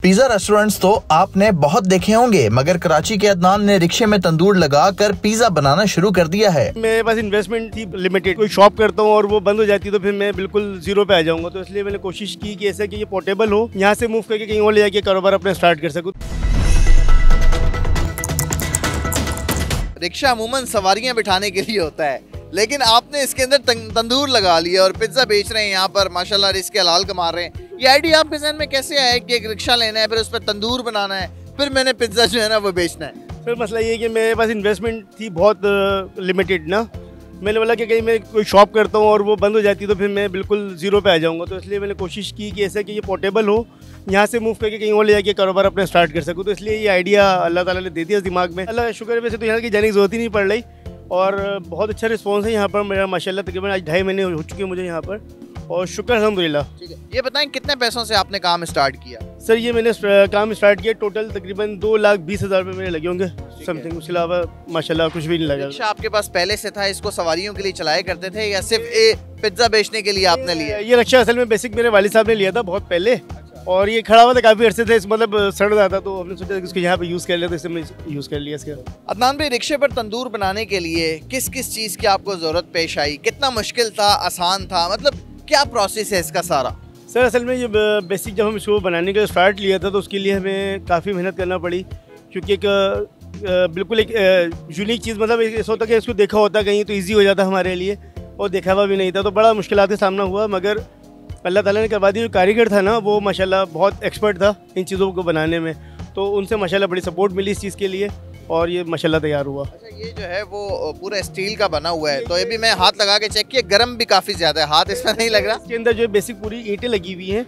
Pizza restaurants तो आपने बहुत देखे होंगे, मगर कराची के अदनान ने रिक्शे में तंदूर लगाकर पिज्जा बनाना शुरू कर दिया है। मेरे पास इन्वेस्टमेंट थी लिमिटेड, कोई शॉप करता हूँ और वो बंद हो जाती है तो फिर मैं बिल्कुल जीरो पे आ जाऊंगा, तो इसलिए मैंने कोशिश की कि ऐसा कि ये पोर्टेबल हो, यहाँ से मूव करके कहीं और ले जाके कारोबार अपना स्टार्ट कर सकूँ। रिक्शा अमूमन सवारियां बिठाने के लिए होता है, लेकिन आपने इसके अंदर तंदूर लगा लिया और पिज्जा बेच रहे हैं यहाँ पर, माशाल्लाह रिस्क हलाल कमा रहे हैं। ये आइडिया आपके जहन में कैसे आया कि एक रिक्शा लेना है, फिर उस पर तंदूर बनाना है, फिर मैंने पिज्जा जो है ना वो बेचना है? सर मसला ये है कि मेरे पास इन्वेस्टमेंट थी बहुत लिमिटेड ना, मैंने बोला कि कहीं मैं कोई शॉप करता हूँ और वो बंद हो जाती है तो फिर मैं बिल्कुल जीरो पे आ जाऊँगा, तो इसलिए मैंने कोशिश की कि ऐसा कि ये पोर्टेबल हो, यहाँ से मूव करके कहीं और ले जाके कारोबार अपना स्टार्ट कर सकूँ, तो इसलिए ये आइडिया अल्लाह ताला ने दे दिया दिमाग में। अल्लाह का शुक्र है, वैसे तो यहाँ की जाने की जरूरत ही नहीं पड़ रही और बहुत अच्छा रिस्पॉन्स है यहाँ पर मेरा, माशाल्लाह तकरीबन आज 2.5 महीने हो चुके हैं मुझे यहाँ पर और शुक्र अल्हम्दुलिल्लाह। ठीक है, ये बताएं कितने पैसों से आपने काम स्टार्ट किया? सर ये मैंने काम स्टार्ट किया टोटल तकरीबन 2,20,000 रुपये मेरे लगे होंगे समथिंग, उसके अलावा माशाल्लाह कुछ भी नहीं लगा। रिक्शा आपके पास पहले से था, इसको सवारियों के लिए चलाया करते थे या सिर्फ पिज्जा बेचने के लिए आपने लिया? ये रिक्शा असल में बेसिक मेरे वालिद साहब ने लिया था बहुत पहले और ये खड़ा हुआ था काफ़ी अरसे थे, मतलब सड़ रहा था, तो हमने सोचा कि इसको यहाँ पे यूज़ कर लिया, तो इससे हमने यूज़ कर लिया इसका। अदनान भाई, रिक्शे पर तंदूर बनाने के लिए किस किस चीज़ की आपको ज़रूरत पेश आई? कितना मुश्किल था, आसान था, मतलब क्या प्रोसेस है इसका सारा? सर असल में ये बेसिक जब हम इसको बनाने का स्टार्ट लिया था तो उसके लिए हमें काफ़ी मेहनत करना पड़ी, क्योंकि एक बिल्कुल एक यूनिक चीज़, मतलब ऐसा होता कि इसको देखा होता कहीं तो ईजी हो जाता हमारे लिए, और देखा हुआ भी नहीं था, तो बड़ा मुश्किलात का सामना हुआ, मगर अल्लाह ताला ने करवा दिया। जो कारीगर था ना वो माशाल्लाह बहुत एक्सपर्ट था इन चीज़ों को बनाने में, तो उनसे माशाल्लाह बड़ी सपोर्ट मिली इस चीज़ के लिए और ये माशाल्लाह तैयार हुआ। अच्छा, ये जो है वो पूरा स्टील का बना हुआ है, तो ये भी मैं हाथ लगा के चेक किया, गर्म भी काफ़ी ज़्यादा है, हाथ इसमें नहीं लग रहा? इसके अंदर जो है बेसिक पूरी ईंटें लगी हुई हैं,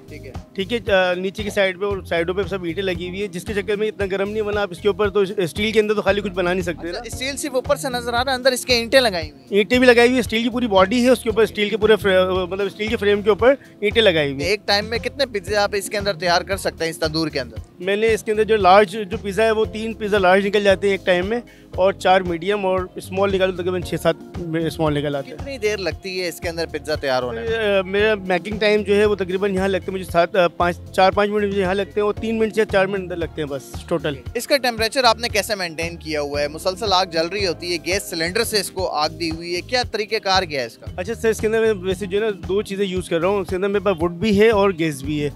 ठीक है, नीचे की साइड पे और साइडों पे सब ईंटें लगी हुई है, जिसके चक्कर में इतना गर्म नहीं बना। आप इसके ऊपर तो स्टील के अंदर तो खाली कुछ बना नहीं सकते। अच्छा, स्टील सिर्फ ऊपर से नजर आ रहा है, अंदर इसके ईंटें लगाई हुई? ईंटें भी लगाई हुई है, स्टील की पूरी बॉडी है, उसके ऊपर स्टील के पूरे मतलब स्टील के फ्रेम के ऊपर ईंटें लगाई हुई है। एक टाइम में कितने पिज्जे आप इसके अंदर तैयार कर सकते हैं इस तंदूर के अंदर? मैंने इसके अंदर जो लार्ज जो पिज़्ज़ा है वो 3 पिज़्ज़ा लार्ज निकल जाते हैं एक टाइम में, और 4 मीडियम और स्मॉल निकालो तो तकरीबन 6-7 स्मॉल निकल आते हैं। कितनी देर लगती है इसके अंदर पिज्ज़ा तैयार होने में? मेरा मेकिंग टाइम जो है वो तकरीबन यहाँ लगते हैं मुझे 4-5 मिनट मुझे यहाँ लगते हैं और 3 मिनट से 4 मिनट अंदर लगते हैं बस टोटल। इसका टेम्परेचर आपने कैसे मेंटेन किया हुआ है? मुसलसल आग जल रही होती है, गैस सिलेंडर से इसको आग दी हुई है, क्या तरीक़ेकार क्या है इसका? अच्छा सर, इसके अंदर मैं वैसे जो है ना 2 चीज़ें यूज़ कर रहा हूँ, उसके अंदर मेरे पास वुड भी है और गैस भी है।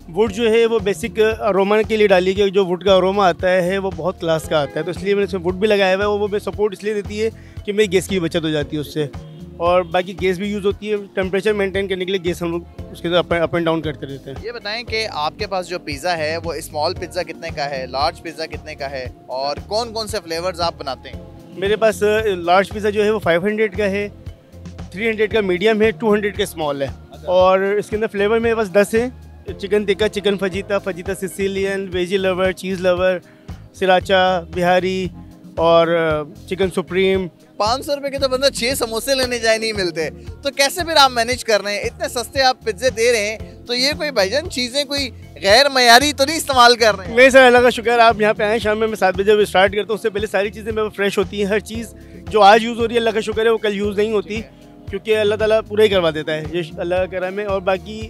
वुड जो है वो बेसिक अरोमा के लिए डाली गई, जो वुड का अरोमा आता है वो बहुत क्लास का आता है, तो इसलिए मैंने इसमें वुड भी लगाया हुआ है, वो मैं सपोर्ट इसलिए देती है कि मेरी गैस की बचत हो जाती है उससे, और बाकी गैस भी यूज़ होती है टेम्परेचर मेंटेन करने के लिए, गैस हम लोग उसके अंदर अप एंड डाउन करते रहते हैं। ये बताएं कि आपके पास जो पिज़्ज़ा है वो स्मॉल पिज़्ज़ा कितने का है, लार्ज पिज़्ज़ा कितने का है, और कौन कौन से फ्लेवर्स आप बनाते हैं? मेरे पास लार्ज पिज़्ज़ा जो है वो 500 का है, 300 का मीडियम है, 200 का स्मॉल है, और इसके अंदर फ्लेवर मेरे पास 10 है। Chicken tikka, chicken fajita, fajita Sicilian, veggie lover, cheese lover, sriracha, Bihari और चिकन सुप्रीम। 500 रुपये के तो बंदा 6 समोसे लेने जाए नहीं मिलते, तो कैसे फिर आप मैनेज कर रहे हैं? इतने सस्ते आप पिज्जे दे रहे हैं, तो ये कोई भाईजान चीज़ें कोई गैर मयारी तो नहीं इस्तेमाल कर रहे हैं? नहीं सर, अल्लाह का शुक्र आप यहाँ पे आए। शाम में मैं 7 बजे जब स्टार्ट करता हूँ उससे पहले सारी चीज़ें मेरे फ्रेश होती हैं। हर चीज़ जो आज यूज़ हो रही है अल्लाह का शुक्र है वो कल यूज़ नहीं होती, क्योंकि अल्लाह ताला पूरा ही करवा देता है, ये अल्लाह का करम है। और बाकी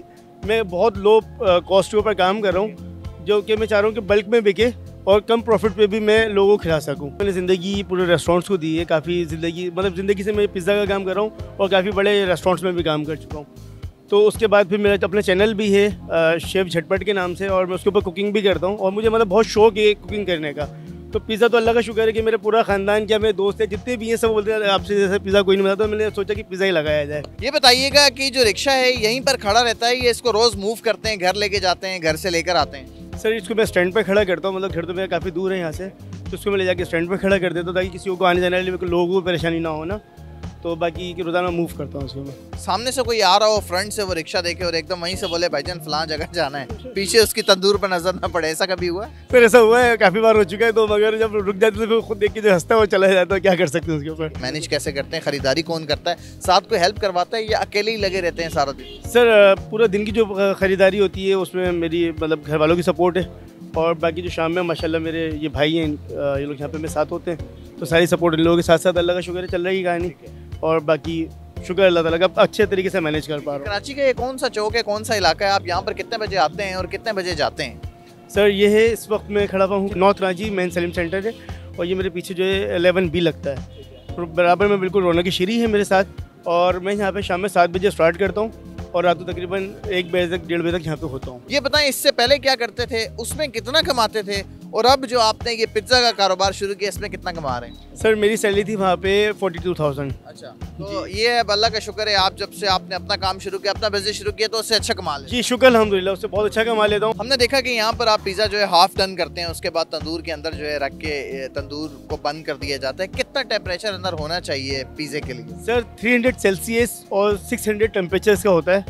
मैं बहुत लो कॉस्ट के ऊपर काम कर रहा हूँ, जो कि मैं चाह रहा हूँ कि बल्क में बिके और कम प्रॉफिट पे भी मैं लोगों को खिला सकूँ। मैंने ज़िंदगी पूरे रेस्टोरेंट्स को दी है, काफ़ी ज़िंदगी मतलब ज़िंदगी से मैं पिज़्ज़ा का काम कर रहा हूँ और काफ़ी बड़े रेस्टोरेंट्स में भी काम कर चुका हूँ। तो उसके बाद फिर मेरा अपना चैनल भी है शेफ़ झटपट के नाम से, और मैं उसके ऊपर कुकिंग भी करता हूँ, और मुझे मतलब बहुत शौक है कुकिंग करने का। तो पिज़्ज़ा तो अल्लाह का शुक्र है कि मेरे पूरा ख़ानदान, क्या मेरे दोस्त हैं जितने भी हैं सब बोलते हैं आपसे जैसे पिज़्ज़ा कोई नहीं बनाता, तो मैंने सोचा कि पिज़्ज़ा ही लगाया जाए। ये बताइएगा कि जो रिक्शा है यहीं पर खड़ा रहता है, ये इसको रोज़ मूव करते हैं, घर लेके जाते हैं, घर से लेकर आते हैं? सर इसको मैं स्टैंड पे खड़ा करता हूँ, मतलब घर तो मेरा काफ़ी दूर है यहाँ से, तो उसको मैं ले जाके स्टैंड पे खड़ा कर देता हूँ ताकि किसी को आने जाने वाले लोगों को परेशानी ना हो ना, तो बाकी कि रोज़ाना मूव करता हूँ उसको मैं। सामने से कोई आ रहा हो, फ्रंट से वो रिक्शा देखे और एकदम वहीं से बोले भाईजान फलां जगह जाना है, पीछे उसकी तंदूर पर नजर ना पड़े, ऐसा कभी हुआ? सर ऐसा हुआ है, काफ़ी बार हो चुका है, तो मगर जब रुक जाते तो फिर खुद देख के जो हंसता है वो चला जाता है, क्या कर सकते हैं उसके ऊपर। मैनेज कैसे करते हैं? खरीदारी कौन करता है? साथ कोई हेल्प करवाता है या अकेले ही लगे रहते हैं सारा दिन? सर पूरा दिन की जो ख़रीदारी होती है उसमें मेरी मतलब घर वालों की सपोर्ट है, और बाकी जो शाम में माशाल्लाह मेरे ये भाई हैं, ये लोग यहाँ पे मेरे साथ होते हैं, तो सारी सपोर्ट इन लोगों के साथ साथ अल्लाह का शुक्र है चल रही है कहानी, और बाकी शुक्र अल्लाह ताला का अच्छे तरीके से मैनेज कर पा रहा हूँ। कराची का ये कौन सा चौक है, कौन सा इलाका है? आप यहाँ पर कितने बजे आते हैं और कितने बजे जाते हैं? सर ये है, इस वक्त मैं खड़ा हुआ हूँ north Karachi main Salim centre है, और ये मेरे पीछे जो है 11B लगता है, बराबर में बिल्कुल रौनक शीरी है मेरे साथ। और मैं यहाँ पे शाम में 7 बजे स्टार्ट करता हूँ और रात को तकरीबन 1 बजे तक 1:30 बजे तक यहाँ पे होता हूँ। ये बताएं, इससे पहले क्या करते थे, उसमें कितना कमाते थे, और अब जो आपने ये पिज्ज़ा का कारोबार शुरू किया इसमें कितना कमा रहे हैं? सर मेरी सैलरी थी वहाँ पे 42,000। अच्छा, तो ये अब अल्लाह का शुक्र है, आप जब से आपने अपना काम शुरू किया, अपना बिजनेस शुरू किया, तो उससे अच्छा कमा लेते हैं। जी शुक्र अल्हम्दुलिल्लाह, उससे बहुत अच्छा कमा लेता हूँ। हमने देखा कि यहाँ पर आप पिज़्ज़ा जो है हाफ डन करते हैं, उसके बाद तंदूर के अंदर जो है रख के तंदूर को बंद कर दिया जाता है। कितना टेम्परेचर अंदर होना चाहिए पिज़्ज़े के लिए? सर 300 सेल्सियस और 600 टेम्परेचर का होता है,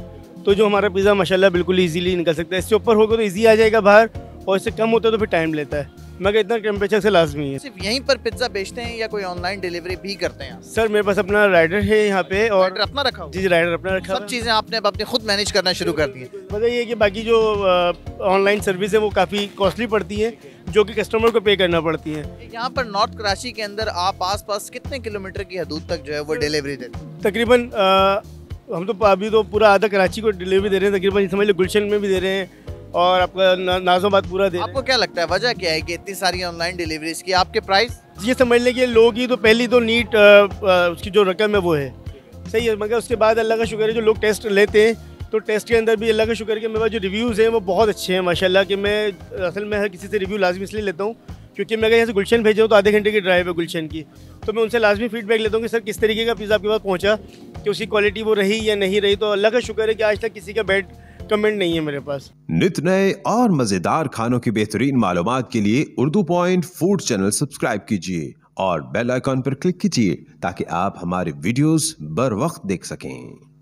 तो जो हमारा पिज़्ज़ा माशाल्लाह बिल्कुल इजीली निकल सकता है। इससे ऊपर होगा तो इजी आ जाएगा बाहर, और इससे कम होता है तो फिर टाइम लेता है, मगर इतना टेम्परेचर से लाजमी है। सिर्फ यहीं पर पिज़्ज़ा बेचते हैं या कोई ऑनलाइन डिलीवरी भी करते हैं? सर मेरे पास अपना राइडर है यहाँ पे, और राइडर अपना रखा हुआ? जी राइडर अपना रखा। सब चीज़ें आपने अब अपने खुद मैनेज करना शुरू कर दी हैं? मतलब ये है कि बाकी जो ऑनलाइन सर्विस है वो काफ़ी कॉस्टली पड़ती है, जो कि कस्टमर को पे करना पड़ती है। यहाँ पर नॉर्थ कराची के अंदर आप आसपास कितने किलोमीटर की हदूद तक जो है वो डिलीवरी देते हैं? तकरीबन हम तो अभी तो पूरा आधा कराची को डिलीवरी दे रहे हैं, तकरीबन समझ लो गुलशन में भी दे रहे हैं, और आपका नाजोबाद पूरा दे रहे हैं। आपको क्या लगता है वजह क्या है कि इतनी सारी ऑनलाइन डिलीवरीज की? आपके प्राइस ये समझ लें कि लोग ही तो पहली तो नीट उसकी जो रकम है वो है सही है, मगर उसके बाद अल्लाह का शुक्र है जो लोग टेस्ट लेते हैं, तो टेस्ट के अंदर भी अल्लाह का शुक्र है कि मेरे पास जो रिव्यूज़ हैं वो बहुत अच्छे हैं माशाल्लाह। कि मैं असल में हर किसी से रिव्यू लाजमी इसलिए लेता हूँ क्योंकि मैं अगर यहाँ से गुलशन भेजा हूँ तो आधे घंटे की ड्राइव है गुलशन की, तो मैं उनसे लाजमी फीडबैक लेता हूँ कि सर किस तरीके का पिज़्ज़ा आपके पास पहुँचा, कि उसकी क्वालिटी वो रही या नहीं रही। तो अल्लाह का शुक्र है कि आज तक किसी का बैड कमेंट नहीं है मेरे पास। नित नए और मजेदार खानों की बेहतरीन मालूमात के लिए Urdu point food channel subscribe कीजिए और बेल आइकॉन पर क्लिक कीजिए ताकि आप हमारे वीडियोस बर वक्त देख सकें।